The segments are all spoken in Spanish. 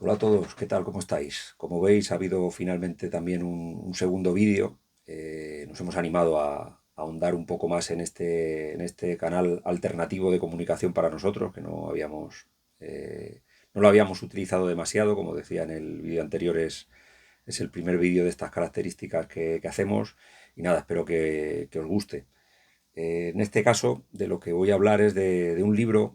Hola a todos, ¿qué tal? ¿Cómo estáis? Como veis, ha habido finalmente también un segundo vídeo. Nos hemos animado a ahondar un poco más en este canal alternativo de comunicación para nosotros, que no lo habíamos utilizado demasiado. Como decía en el vídeo anterior, es el primer vídeo de estas características que hacemos. Y nada, espero que os guste. En este caso, de lo que voy a hablar es de un libro,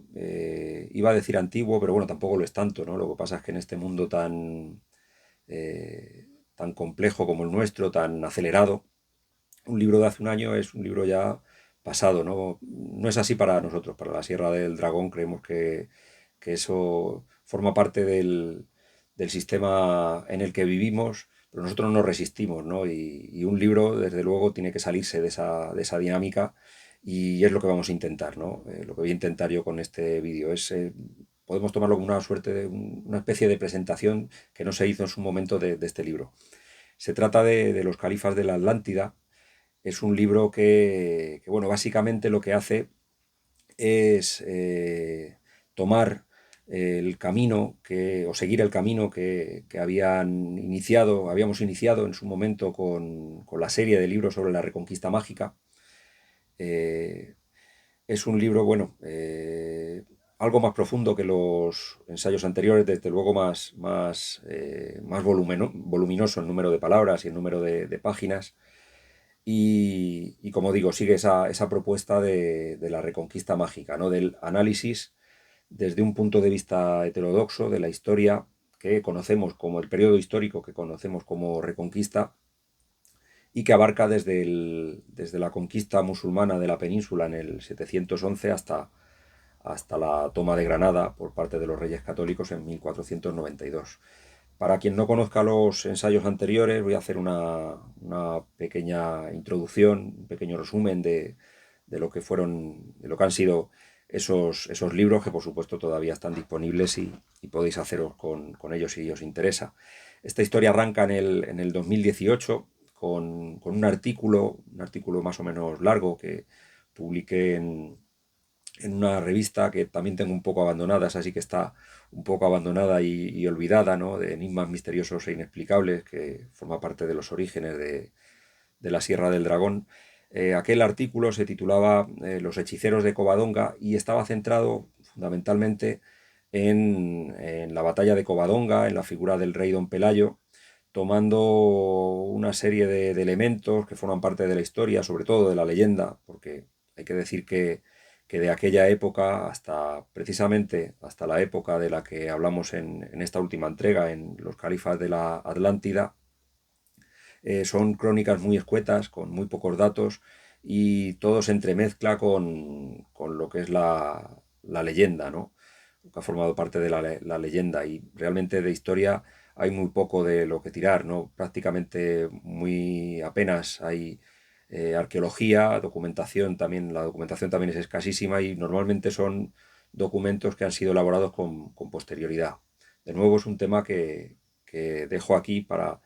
iba a decir antiguo, pero bueno, tampoco lo es tanto, ¿no? Lo que pasa es que en este mundo tan complejo como el nuestro, tan acelerado, un libro de hace un año es un libro ya pasado, ¿no? No es así para nosotros, para la Sierra del Dragón creemos que eso forma parte del sistema en el que vivimos, pero nosotros no resistimos, ¿no? Y un libro, desde luego, tiene que salirse de esa dinámica y es lo que vamos a intentar, ¿no? Lo que voy a intentar yo con este vídeo es, podemos tomarlo como una suerte de una especie de presentación que no se hizo en su momento de este libro. Se trata de los califas de la Atlántida. Es un libro bueno, básicamente lo que hace es tomar el camino o seguir el camino que habíamos iniciado en su momento con la serie de libros sobre la Reconquista Mágica. Eh, es un libro, bueno, algo más profundo que los ensayos anteriores, desde luego más voluminoso en número de palabras y en número de páginas. Y como digo, sigue esa propuesta de la reconquista mágica, ¿no? Del análisis desde un punto de vista heterodoxo de la historia que conocemos como el periodo histórico que conocemos como reconquista y que abarca desde la conquista musulmana de la península en el 711 hasta la toma de Granada por parte de los Reyes Católicos en 1492. Para quien no conozca los ensayos anteriores, voy a hacer una pequeña introducción, un pequeño resumen de lo que de lo que han sido esos libros, que por supuesto todavía están disponibles y podéis haceros con ellos si os interesa. Esta historia arranca en el 2018 con un artículo más o menos largo que publiqué en una revista que también tengo un poco abandonada, así que está un poco abandonada y olvidada, ¿no? De enigmas misteriosos e inexplicables, que forma parte de los orígenes de la Sierra del Dragón. Aquel artículo se titulaba Los hechiceros de Covadonga y estaba centrado fundamentalmente en la batalla de Covadonga, en la figura del rey Don Pelayo, tomando una serie de elementos que forman parte de la historia, sobre todo de la leyenda, porque hay que decir que de aquella época hasta precisamente hasta la época de la que hablamos en esta última entrega, en los califas de la Atlántida, son crónicas muy escuetas, con muy pocos datos, y todo se entremezcla con lo que es la leyenda, ¿no? Que ha formado parte de la leyenda, y realmente de historia hay muy poco de lo que tirar, ¿no? Prácticamente muy apenas hay arqueología, documentación también, la documentación también es escasísima y normalmente son documentos que han sido elaborados con posterioridad. De nuevo es un tema que dejo aquí para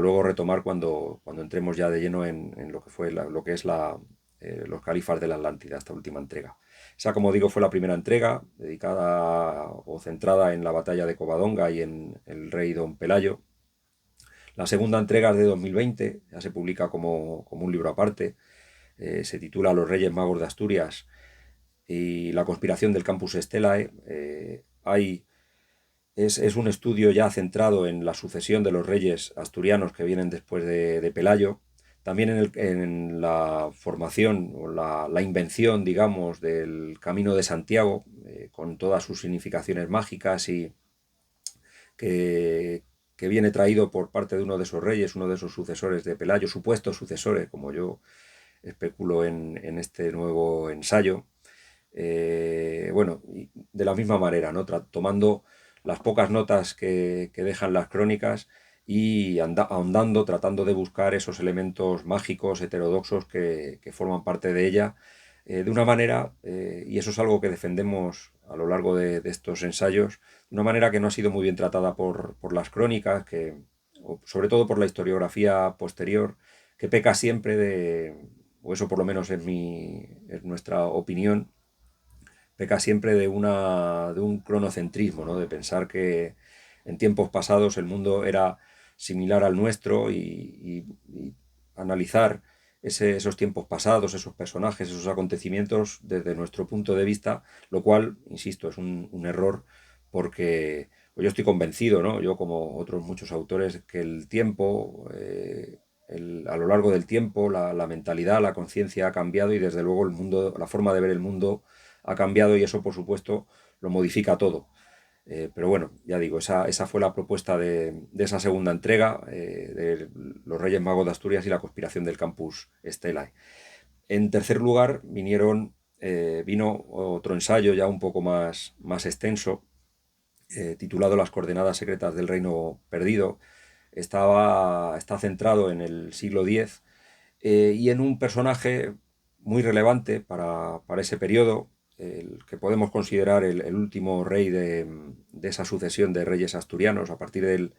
luego retomar cuando entremos ya de lleno en lo que fue lo que es los califas de la Atlántida, esta última entrega. Esa, como digo, fue la primera entrega, dedicada o centrada en la batalla de Covadonga y en el rey Don Pelayo. La segunda entrega es de 2020, ya se publica como un libro aparte, se titula Los Reyes Magos de Asturias y la conspiración del Campus Stellae. Es un estudio ya centrado en la sucesión de los reyes asturianos que vienen después de Pelayo, también en la formación o la invención, digamos, del Camino de Santiago, con todas sus significaciones mágicas y que viene traído por parte de uno de esos reyes, uno de esos sucesores de Pelayo, supuestos sucesores, como yo especulo en este nuevo ensayo. Bueno, y de la misma manera, ¿no? Tomando las pocas notas que dejan las crónicas y ahondando, tratando de buscar esos elementos mágicos, heterodoxos que forman parte de ella, de una manera, y eso es algo que defendemos a lo largo de estos ensayos, de una manera que no ha sido muy bien tratada por las crónicas, o sobre todo por la historiografía posterior, que peca siempre o eso por lo menos es nuestra opinión, peca siempre de un cronocentrismo, ¿no? De pensar que en tiempos pasados el mundo era similar al nuestro y analizar esos tiempos pasados, esos personajes, esos acontecimientos desde nuestro punto de vista, lo cual, insisto, es un error porque pues yo estoy convencido, ¿no? Yo como otros muchos autores, que el tiempo, a lo largo del tiempo, la mentalidad, la conciencia ha cambiado y desde luego el mundo, la forma de ver el mundo ha cambiado y eso por supuesto lo modifica todo. Pero bueno, ya digo, esa fue la propuesta de esa segunda entrega, de Los Reyes Magos de Asturias y la conspiración del Campus Stelae. En tercer lugar vino otro ensayo ya un poco más extenso, titulado Las coordenadas secretas del reino perdido. Está centrado en el siglo X, y en un personaje muy relevante para ese periodo, el que podemos considerar el último rey de esa sucesión de reyes asturianos. A partir del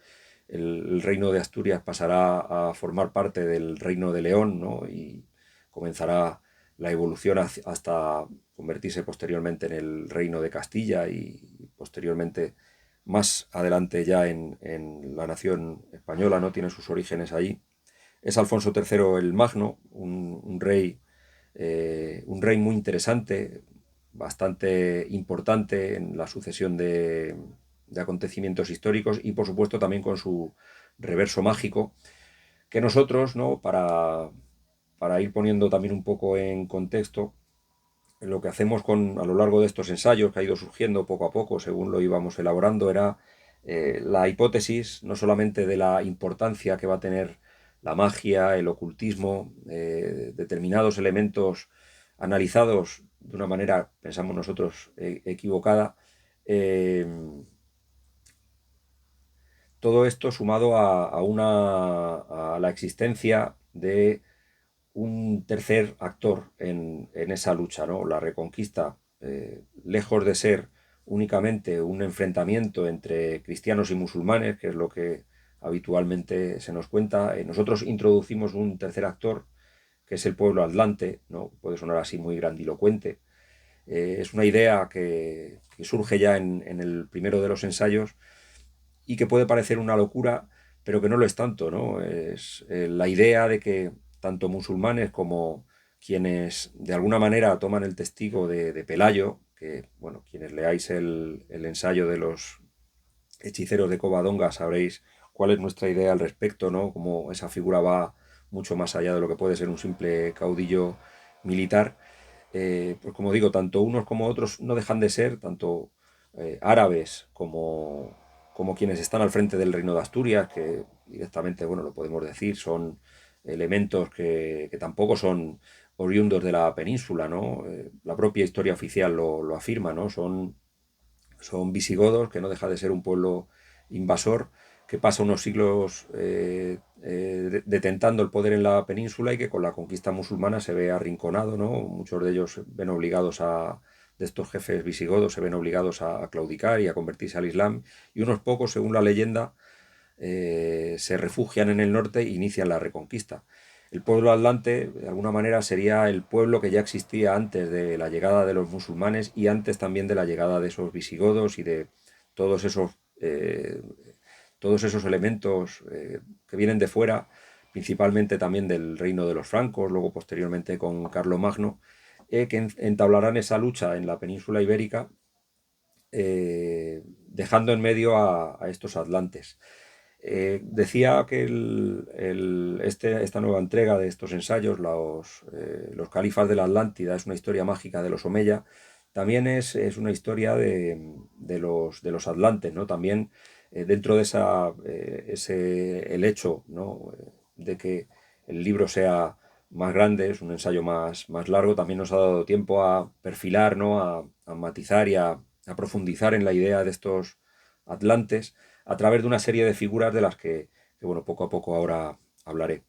el reino de Asturias pasará a formar parte del reino de León, ¿no? Y comenzará la evolución hasta convertirse posteriormente en el reino de Castilla y posteriormente más adelante ya en la nación española, ¿no? Tiene sus orígenes allí. Es Alfonso III el Magno, un rey muy interesante, bastante importante en la sucesión de acontecimientos históricos y por supuesto también con su reverso mágico, que nosotros, ¿no? Para ir poniendo también un poco en contexto, lo que hacemos a lo largo de estos ensayos que ha ido surgiendo poco a poco según lo íbamos elaborando era la hipótesis no solamente de la importancia que va a tener la magia, el ocultismo, determinados elementos analizados de una manera, pensamos nosotros, equivocada. eh, Todo esto sumado a la existencia de un tercer actor en esa lucha, ¿no? La Reconquista, lejos de ser únicamente un enfrentamiento entre cristianos y musulmanes, que es lo que habitualmente se nos cuenta, nosotros introducimos un tercer actor, que es el pueblo atlante, ¿no? Puede sonar así muy grandilocuente. Es una idea que surge ya en el primero de los ensayos y que puede parecer una locura, pero que no lo es tanto, ¿no? Es la idea de que tanto musulmanes como quienes de alguna manera toman el testigo de Pelayo, que, bueno, quienes leáis el ensayo de los hechiceros de Covadonga sabréis cuál es nuestra idea al respecto, ¿no? Cómo esa figura va mucho más allá de lo que puede ser un simple caudillo militar. Pues como digo, tanto unos como otros no dejan de ser tanto árabes como quienes están al frente del Reino de Asturias, que directamente, bueno, lo podemos decir, son elementos que tampoco son oriundos de la península, ¿no? La propia historia oficial lo afirma, ¿no? Son visigodos, que no deja de ser un pueblo invasor, que pasa unos siglos detentando el poder en la península y que con la conquista musulmana se ve arrinconado, ¿no? Muchos de ellos ven obligados de estos jefes visigodos, se ven obligados a claudicar y a convertirse al Islam, y unos pocos, según la leyenda, se refugian en el norte e inician la reconquista. El pueblo atlante, de alguna manera, sería el pueblo que ya existía antes de la llegada de los musulmanes y antes también de la llegada de esos visigodos y de todos esos, eh, todos esos elementos que vienen de fuera, principalmente también del reino de los francos, luego posteriormente con Carlomagno, que entablarán esa lucha en la península ibérica, dejando en medio a estos atlantes. Decía que esta nueva entrega de estos ensayos, los califas de la Atlántida, es una historia mágica de los Omeya, también es una historia de los atlantes, ¿no? También dentro de el hecho, ¿no? De que el libro sea más grande, es un ensayo más largo, también nos ha dado tiempo a perfilar, ¿no? A matizar y a profundizar en la idea de estos atlantes a través de una serie de figuras de las bueno, poco a poco ahora hablaré.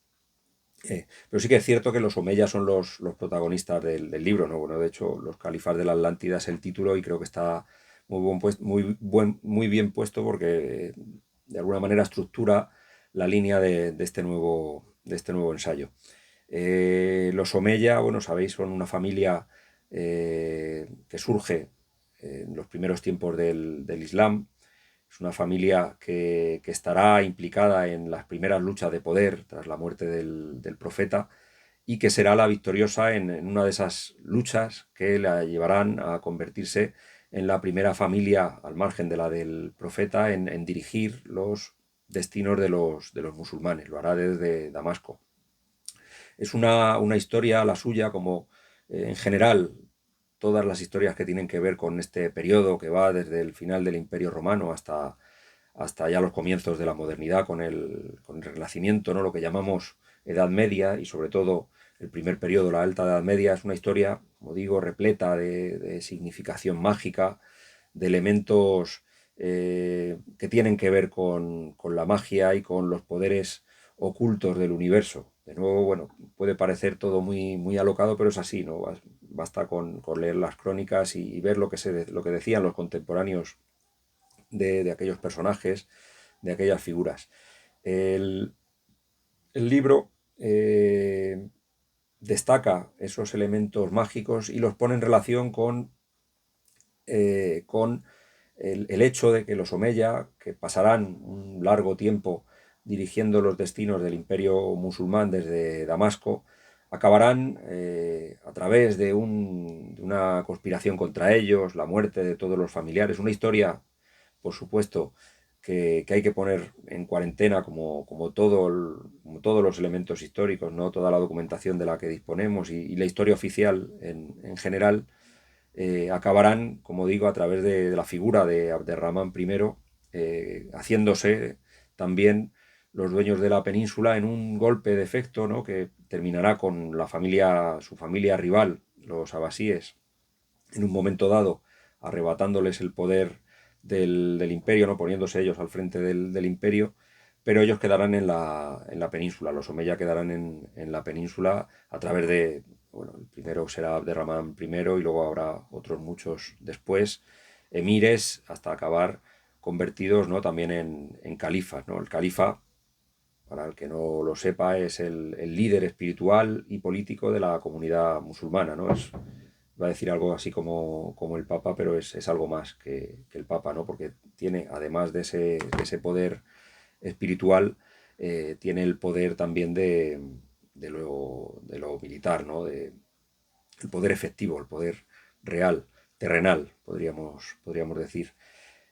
Pero sí que es cierto que los omeyas son los protagonistas del libro, ¿no? Bueno, de hecho, los califas de la Atlántida es el título y creo que está muy bien puesto porque de alguna manera estructura la línea de este nuevo ensayo. Los omeya, bueno, sabéis, son una familia que surge en los primeros tiempos del Islam, Es una familia que estará implicada en las primeras luchas de poder tras la muerte del profeta y que será la victoriosa en una de esas luchas que la llevarán a convertirse en la primera familia, al margen de la del profeta, en dirigir los destinos de los musulmanes. Lo hará desde Damasco. Es una historia, la suya, como en general todas las historias que tienen que ver con este periodo que va desde el final del Imperio Romano hasta ya los comienzos de la modernidad con el Renacimiento, ¿no? Lo que llamamos Edad Media y sobre todo el primer periodo, la Alta Edad Media, es una historia, como digo, repleta de significación mágica, de elementos que tienen que ver con la magia y con los poderes ocultos del universo. De nuevo, bueno, puede parecer todo muy, muy alocado, pero es así, ¿no? Basta con leer las crónicas y ver lo que decían los contemporáneos de aquellos personajes, de aquellas figuras. El, el libro destaca esos elementos mágicos y los pone en relación con el hecho de que los Omeya, que pasarán un largo tiempo dirigiendo los destinos del imperio musulmán desde Damasco, acabarán a través de una conspiración contra ellos, la muerte de todos los familiares, una historia, por supuesto, que hay que poner en cuarentena como como todos los elementos históricos, ¿no? Toda la documentación de la que disponemos y la historia oficial en general acabarán, como digo, a través de la figura de Abderramán I, haciéndose también los dueños de la península en un golpe de efecto, ¿no? Que terminará con su familia rival, los abasíes, en un momento dado, arrebatándoles el poder del imperio, ¿no? Poniéndose ellos al frente del imperio, pero ellos quedarán en la península, los Omeya quedarán en la península a través de, bueno, el primero será Abderramán I y luego habrá otros muchos después, emires, hasta acabar convertidos, ¿no? También en califas, ¿no? El califa, para el que no lo sepa, es el líder espiritual y político de la comunidad musulmana, ¿no? Va a decir algo así como el Papa, pero es algo más que el Papa, ¿no? Porque tiene, además de ese poder espiritual, tiene el poder también de lo militar, ¿no? El poder efectivo, el poder real, terrenal, podríamos decir.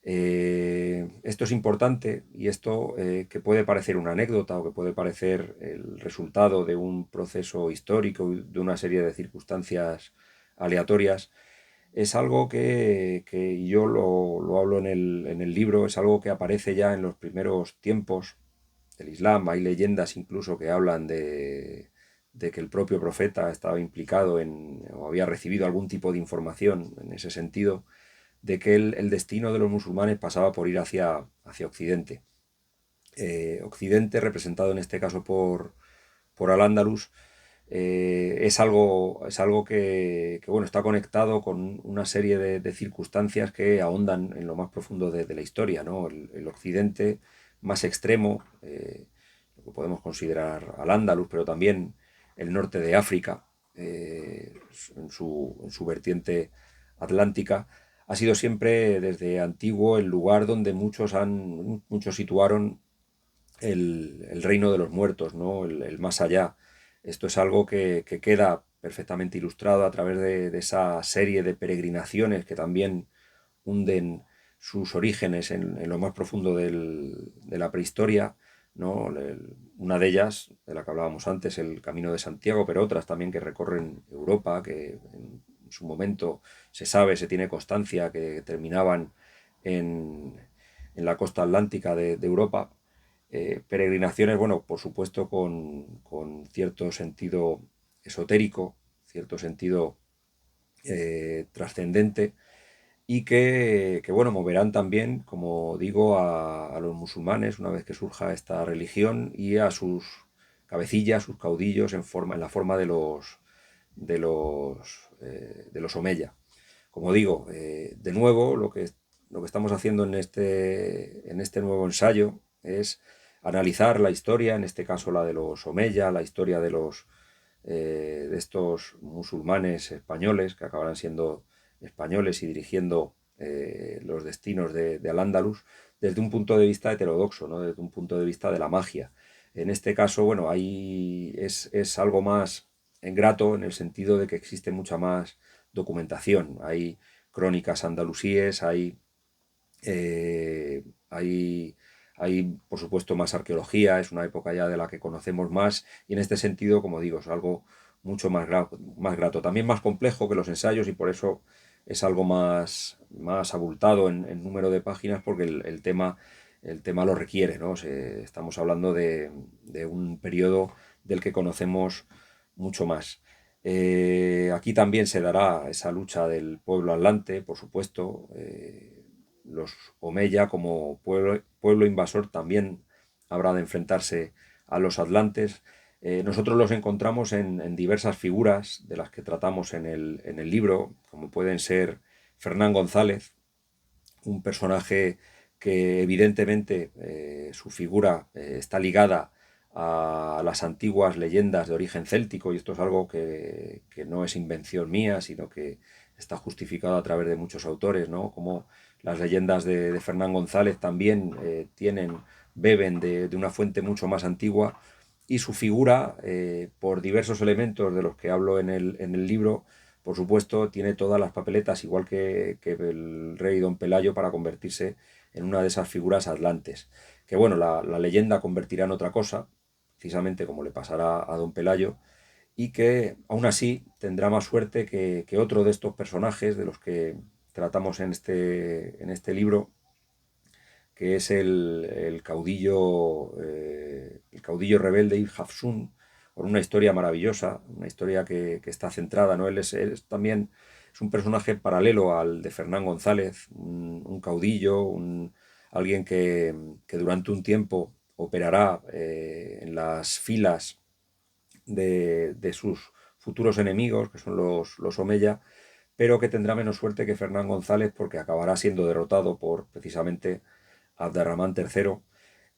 Esto es importante y esto que puede parecer una anécdota o que puede parecer el resultado de un proceso histórico, de una serie de circunstancias aleatorias, es algo que yo lo hablo en el libro, es algo que aparece ya en los primeros tiempos del Islam. Hay leyendas incluso que hablan de que el propio profeta estaba implicado o había recibido algún tipo de información en ese sentido, de que el destino de los musulmanes pasaba por ir hacia Occidente. Occidente, representado en este caso por Al-Ándalus, es algo que, bueno, está conectado con una serie de circunstancias que ahondan en lo más profundo de la historia, ¿no? El occidente más extremo, lo que podemos considerar Al-Ándalus, pero también el norte de África, en su vertiente atlántica, ha sido siempre desde antiguo el lugar donde muchos situaron el reino de los muertos, ¿no? El más allá. Esto es algo que queda perfectamente ilustrado a través de esa serie de peregrinaciones que también hunden sus orígenes en lo más profundo de la prehistoria, ¿no? Una de ellas, de la que hablábamos antes, el Camino de Santiago, pero otras también que recorren Europa, que en su momento se tiene constancia que terminaban en la costa atlántica de Europa. Peregrinaciones, bueno, por supuesto con cierto sentido esotérico, cierto sentido trascendente, y que, bueno, moverán también, como digo, a los musulmanes una vez que surja esta religión y a sus cabecillas, sus caudillos en la forma de los Omeya. Como digo, de nuevo, lo que estamos haciendo en este nuevo ensayo es analizar la historia, en este caso la de los Omeya, la historia de estos musulmanes españoles que acabarán siendo españoles y dirigiendo los destinos de Al-Ándalus desde un punto de vista heterodoxo, ¿no? Desde un punto de vista de la magia. En este caso, bueno, ahí es algo más grato en el sentido de que existe mucha más documentación. Hay crónicas andalusíes, eh, hay, hay, por supuesto, más arqueología, es una época ya de la que conocemos más y en este sentido, como digo, es algo mucho más grato. También más complejo que los ensayos y por eso es algo más abultado en número de páginas porque el tema lo requiere, ¿no? Estamos hablando de un periodo del que conocemos mucho más. Aquí también se dará esa lucha del pueblo atlante, por supuesto. Los Omeya como pueblo invasor también habrá de enfrentarse a los atlantes. Nosotros los encontramos en diversas figuras de las que tratamos en el libro, como pueden ser Fernán González, un personaje que evidentemente su figura está ligada a las antiguas leyendas de origen céltico y esto es algo que no es invención mía, sino que está justificado a través de muchos autores, ¿no? Como las leyendas de Fernán González también beben de una fuente mucho más antigua y su figura, por diversos elementos de los que hablo en el libro, por supuesto, tiene todas las papeletas, igual que el rey Don Pelayo, para convertirse en una de esas figuras atlantes. Que bueno, la leyenda convertirá en otra cosa, precisamente como le pasará a Don Pelayo, y que aún así tendrá más suerte que otro de estos personajes de los que tratamos en este libro, que es el caudillo rebelde Ibn Hafsun, con una historia maravillosa, una historia que está centrada, ¿no? Él también es un personaje paralelo al de Fernán González, un caudillo, alguien que durante un tiempo operará en las filas de sus futuros enemigos, que son los Omeya, pero que tendrá menos suerte que Fernán González porque acabará siendo derrotado por precisamente Abderramán III.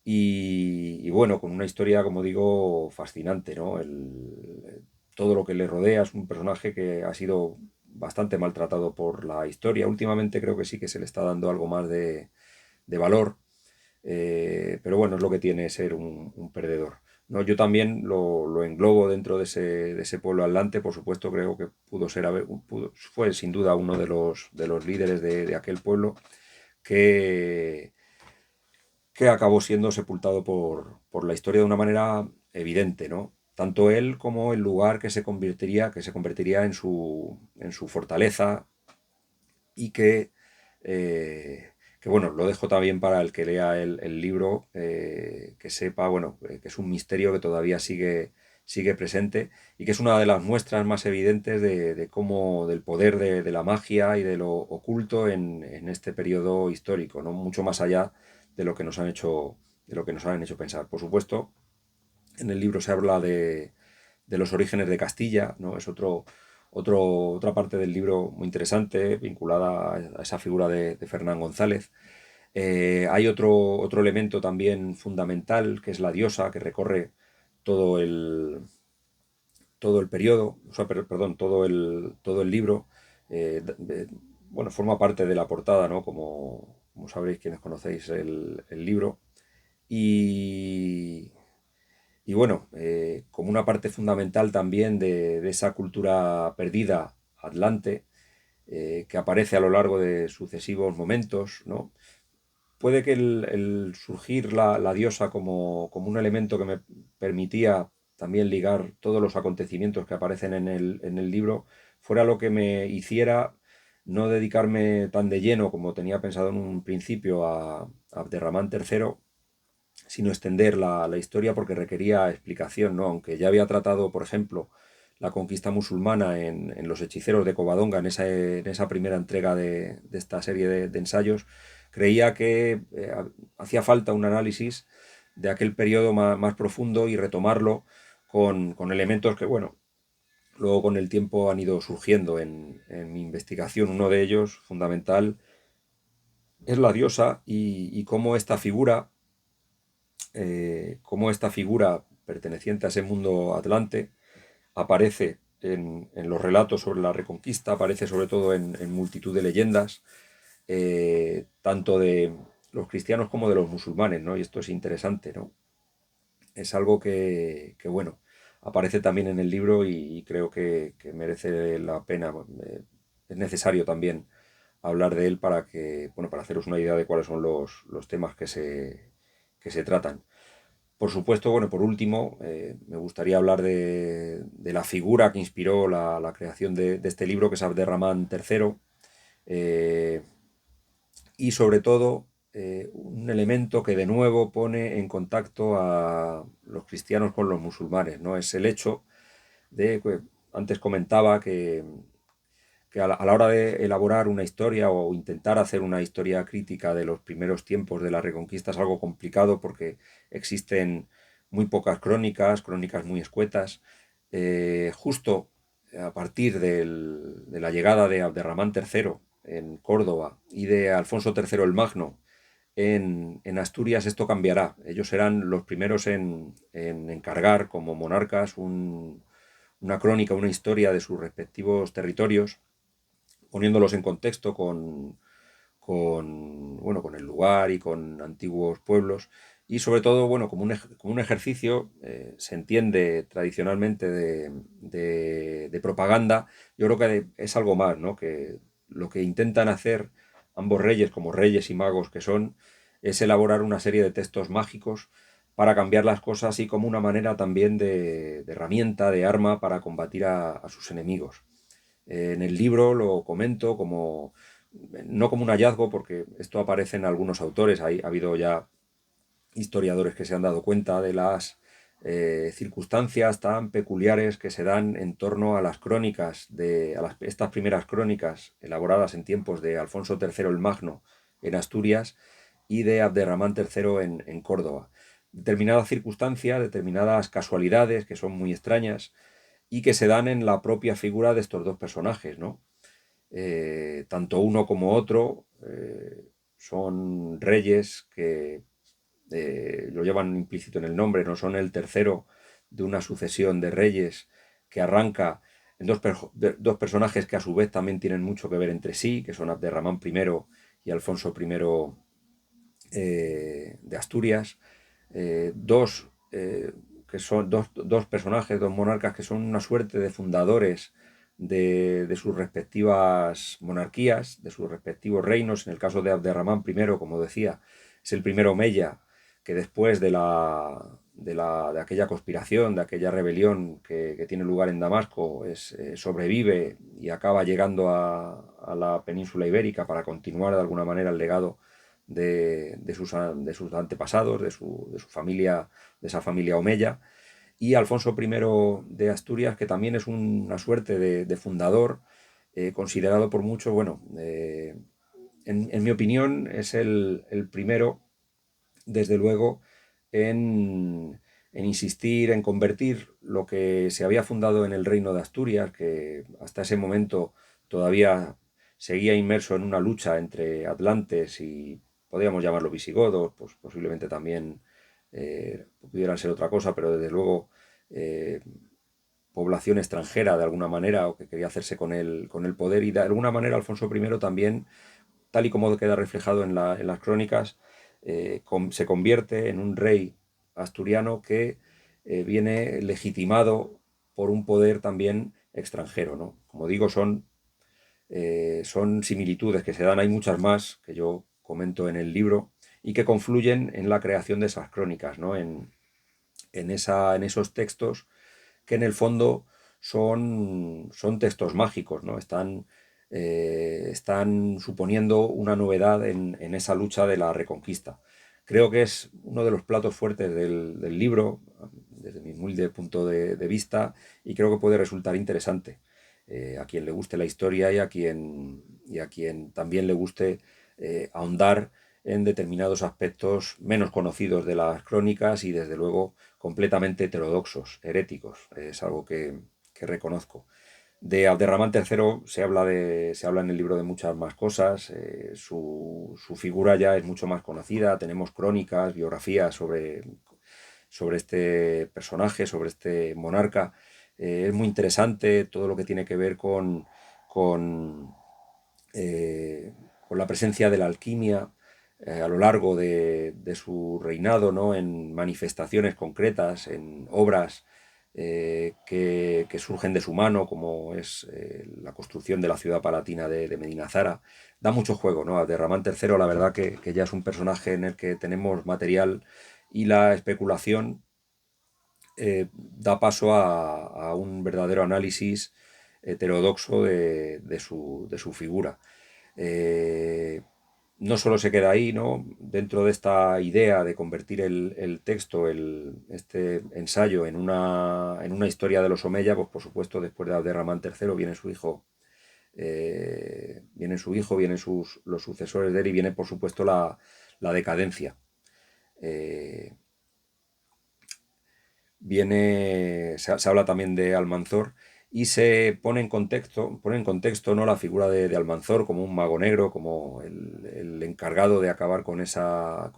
Y bueno, con una historia, como digo, fascinante, ¿no? Todo lo que le rodea es un personaje que ha sido bastante maltratado por la historia. Últimamente creo que sí que se le está dando algo más de valor, pero bueno, es lo que tiene ser un perdedor. No, yo también lo englobo dentro de ese pueblo atlante, por supuesto, creo que fue sin duda uno de los líderes de aquel pueblo que, que acabó siendo sepultado por la historia de una manera evidente, ¿no? Tanto él como el lugar que se convertiría en su fortaleza y que, bueno, lo dejo también para el que lea el libro, que sepa, bueno, que es un misterio que todavía sigue presente y que es una de las muestras más evidentes de cómo, del poder de la magia y de lo oculto en este periodo histórico, ¿no? Mucho más allá de lo que nos han de lo que nos han hecho pensar. Por supuesto, en el libro se habla de los orígenes de Castilla, ¿no? Es otra parte del libro muy interesante, vinculada a esa figura de Fernán González. Hay otro elemento también fundamental, que es la diosa, que recorre todo todo el periodo, o sea, perdón, todo el libro. Bueno, forma parte de la portada, ¿no? Como sabréis quienes conocéis el libro. Y, y bueno, como una parte fundamental también de esa cultura perdida atlante, que aparece a lo largo de sucesivos momentos, ¿no? Puede que el surgir la diosa como un elemento que me permitía también ligar todos los acontecimientos que aparecen en el libro fuera lo que me hiciera no dedicarme tan de lleno como tenía pensado en un principio a Abderramán III, sino extender la historia porque requería explicación, ¿no? Aunque ya había tratado, por ejemplo, la conquista musulmana en Los hechiceros de Covadonga, en esa primera entrega de esta serie de ensayos, creía que hacía falta un análisis de aquel periodo más profundo y retomarlo con elementos que, bueno, luego con el tiempo han ido surgiendo en mi investigación. Uno de ellos, fundamental, es la diosa y cómo esta figura perteneciente a ese mundo atlante aparece en los relatos sobre la Reconquista, aparece sobre todo en multitud de leyendas, tanto de los cristianos como de los musulmanes, ¿no? Y esto es interesante, ¿no? Es algo que, bueno, aparece también en el libro y creo que merece la pena. Es necesario también hablar de él para que, bueno, para haceros una idea de cuáles son los temas que se tratan. Por supuesto, bueno, por último, me gustaría hablar de la figura que inspiró la creación de este libro, que es Abderramán III, eh, y sobre todo un elemento que de nuevo pone en contacto a los cristianos con los musulmanes, ¿no? Es el hecho de, que antes comentaba que a la hora de elaborar una historia o intentar hacer una historia crítica de los primeros tiempos de la Reconquista es algo complicado porque existen muy pocas crónicas, crónicas muy escuetas. Justo a partir de la llegada de Abderramán III en Córdoba y de Alfonso III el Magno en Asturias, esto cambiará. Ellos serán los primeros en encargar como monarcas una crónica, una historia de sus respectivos territorios, poniéndolos en contexto bueno, con el lugar y con antiguos pueblos. Y sobre todo, bueno, como un ejercicio, se entiende tradicionalmente de propaganda. Yo creo que es algo más, ¿no? Que lo que intentan hacer ambos reyes, como reyes y magos que son, es elaborar una serie de textos mágicos para cambiar las cosas y como una manera también de herramienta, de arma para combatir a sus enemigos. En el libro lo comento como, no como un hallazgo, porque esto aparece en algunos autores, ha habido ya historiadores que se han dado cuenta de las circunstancias tan peculiares que se dan en torno a las crónicas, estas primeras crónicas elaboradas en tiempos de Alfonso III el Magno en Asturias y de Abderramán III en Córdoba. Determinadas circunstancias, determinadas casualidades que son muy extrañas y que se dan en la propia figura de estos dos personajes, ¿no? Tanto uno como otro son reyes que lo llevan implícito en el nombre, no son el tercero de una sucesión de reyes que arranca en dos personajes que a su vez también tienen mucho que ver entre sí, que son Abderramán I y Alfonso I de Asturias, que son dos personajes, dos monarcas que son una suerte de fundadores de sus respectivas monarquías, de sus respectivos reinos. En el caso de Abderramán I, como decía, es el primero Omeya, que después de aquella conspiración, de aquella rebelión que tiene lugar en Damasco, sobrevive y acaba llegando a la península ibérica para continuar de alguna manera el legado de sus antepasados, de su familia, de esa familia Omeya, y Alfonso I de Asturias, que también es una suerte de fundador, considerado por muchos, bueno, en mi opinión es el primero, desde luego, en insistir, en convertir lo que se había fundado en el reino de Asturias, que hasta ese momento todavía seguía inmerso en una lucha entre atlantes y podríamos llamarlo visigodos, pues posiblemente también pudieran ser otra cosa, pero desde luego eh, población extranjera de alguna manera o que quería hacerse con el poder, y de alguna manera Alfonso I también, tal y como queda reflejado en las crónicas, se convierte en un rey asturiano que viene legitimado por un poder también extranjero, ¿no? Como digo, son similitudes que se dan, hay muchas más que yo comento en el libro y que confluyen en la creación de esas crónicas, ¿no? En esos textos que en el fondo son textos mágicos, ¿no? Están suponiendo una novedad en esa lucha de la Reconquista. Creo que es uno de los platos fuertes del libro, desde mi humilde punto de vista, y creo que puede resultar interesante a quien le guste la historia y a quien también le guste ahondar en determinados aspectos menos conocidos de las crónicas y desde luego completamente heterodoxos, heréticos. Es algo que reconozco. De Abderramán III se habla en el libro de muchas más cosas. Su figura ya es mucho más conocida. Tenemos crónicas, biografías sobre este personaje, sobre este monarca. Es muy interesante todo lo que tiene que ver con eh, con la presencia de la alquimia a lo largo de su reinado, ¿no? En manifestaciones concretas, en obras que surgen de su mano, como es la construcción de la ciudad palatina de Medinazara. Da mucho juego, ¿no? Abderramán III, la verdad que ya es un personaje en el que tenemos material, y la especulación da paso a un verdadero análisis heterodoxo de su figura. Eh, no solo se queda ahí, ¿no? Dentro de esta idea de convertir el texto, este ensayo, en una historia de los Omeya, pues por supuesto, después de Abderramán III viene su hijo, vienen los sucesores de él, y viene, por supuesto, la decadencia. Eh, se habla también de Almanzor, y se pone en contexto, ¿no? La figura de Almanzor como un mago negro, como el encargado de acabar con esa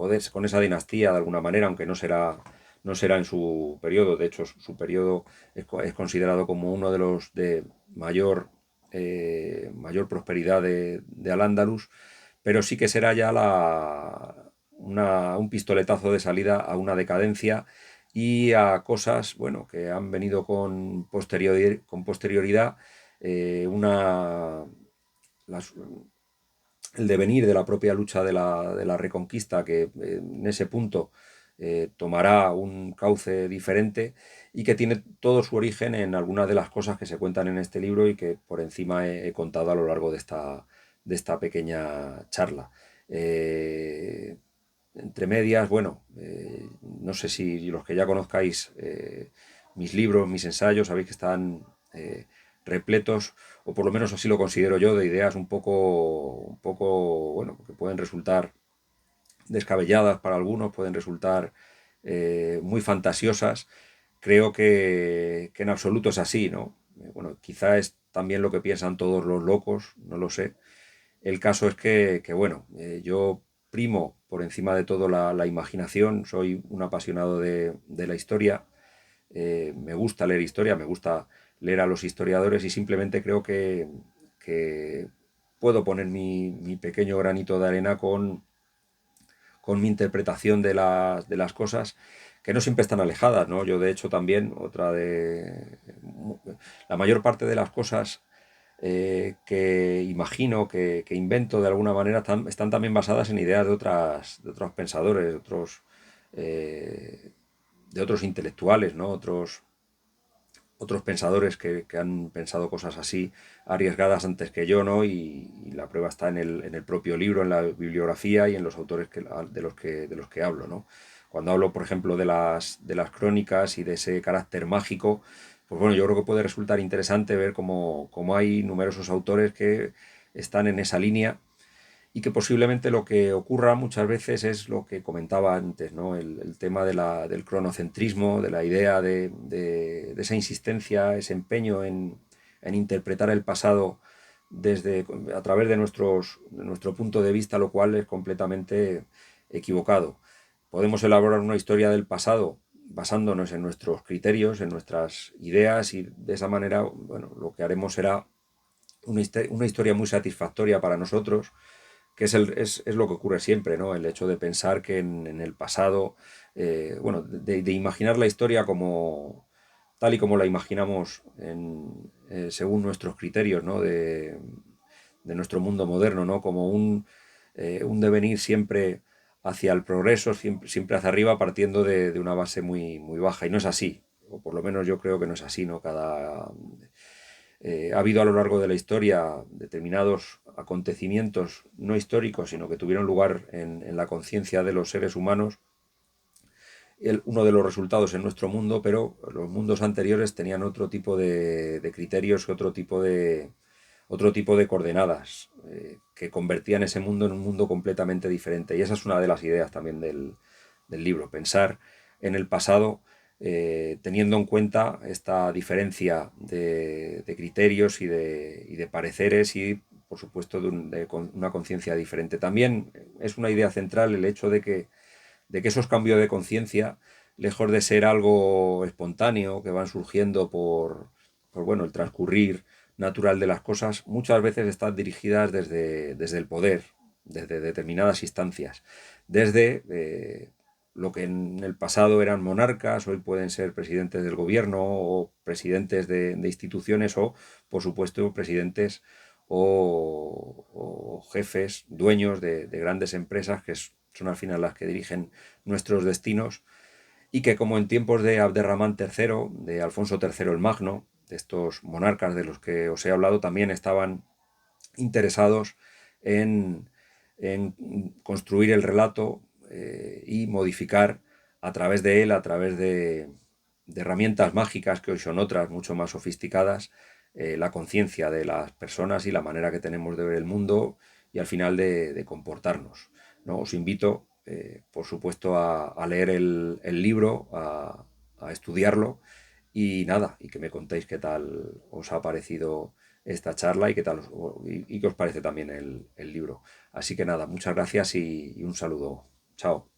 dinastía de alguna manera, aunque no será en su periodo. De hecho, su periodo es considerado como uno de los de mayor prosperidad de Al-Ándalus, pero sí que será ya un pistoletazo de salida a una decadencia y a cosas, bueno, que han venido con posterioridad, una, las- el devenir de la propia lucha de la Reconquista, que en ese punto tomará un cauce diferente, y que tiene todo su origen en algunas de las cosas que se cuentan en este libro y que por encima he contado a lo largo de esta pequeña charla. Eh, Entre medias, bueno, no sé si los que ya conozcáis mis libros, mis ensayos, sabéis que están repletos, o por lo menos así lo considero yo, de ideas un poco, bueno, que pueden resultar descabelladas para algunos, pueden resultar muy fantasiosas. Creo que en absoluto es así, ¿no? Bueno, quizá es también lo que piensan todos los locos, no lo sé. El caso es bueno, yo primo por encima de todo la imaginación, soy un apasionado de la historia, me gusta leer historia, me gusta leer a los historiadores, y simplemente creo que puedo poner mi pequeño granito de arena con mi interpretación de las cosas, que no siempre están alejadas, ¿no? Yo, de hecho, también, la mayor parte de las cosas que imagino, que invento de alguna manera, están también basadas en ideas de otros pensadores, eh, de otros intelectuales, ¿no? Otros pensadores que han pensado cosas así arriesgadas antes que yo, ¿no? Y la prueba está en el propio libro, en la bibliografía y en los autores de los que hablo, ¿no? Cuando hablo, por ejemplo, de las crónicas y de ese carácter mágico, pues bueno, yo creo que puede resultar interesante ver cómo hay numerosos autores que están en esa línea, y que posiblemente lo que ocurra muchas veces es lo que comentaba antes, ¿no? El tema del cronocentrismo, de la idea de esa insistencia, ese empeño en interpretar el pasado a través de nuestro punto de vista, lo cual es completamente equivocado. Podemos elaborar una historia del pasado basándonos en nuestros criterios, en nuestras ideas, y de esa manera, bueno, lo que haremos será una historia muy satisfactoria para nosotros, que es lo que ocurre siempre, ¿no? El hecho de pensar que en el pasado, bueno, de imaginar la historia como tal y como la imaginamos según nuestros criterios, ¿no? De nuestro mundo moderno, ¿no? Como un devenir siempre hacia el progreso, siempre hacia arriba, partiendo de una base muy baja. Y no es así, o por lo menos yo creo que no es así, ¿no? Ha habido a lo largo de la historia determinados acontecimientos no históricos, sino que tuvieron lugar en la conciencia de los seres humanos, uno de los resultados en nuestro mundo, pero los mundos anteriores tenían otro tipo de criterios, otro tipo de coordenadas, que convertían ese mundo en un mundo completamente diferente. Y esa es una de las ideas también del libro, pensar en el pasado, teniendo en cuenta esta diferencia de criterios y de pareceres, y por supuesto una conciencia diferente. También es una idea central el hecho de que esos cambios de conciencia, lejos de ser algo espontáneo que van surgiendo por bueno, el transcurrir natural de las cosas, muchas veces están dirigidas desde el poder, desde determinadas instancias, desde lo que en el pasado eran monarcas, hoy pueden ser presidentes del gobierno o presidentes de instituciones o, por supuesto, presidentes o jefes, dueños de grandes empresas que son al final las que dirigen nuestros destinos y que como en tiempos de Abderramán III, de Alfonso III el Magno, de estos monarcas de los que os he hablado, también estaban interesados en, en construir el relato y modificar a través de él, a través de herramientas mágicas que hoy son otras, mucho más sofisticadas, la conciencia de las personas y la manera que tenemos de ver el mundo y al final de comportarnos, ¿no? Os invito, por supuesto, a leer el libro, a estudiarlo y nada, y que me contéis qué tal os ha parecido esta charla y qué tal y qué os parece también el libro. Así que nada, muchas gracias y un saludo. Chao.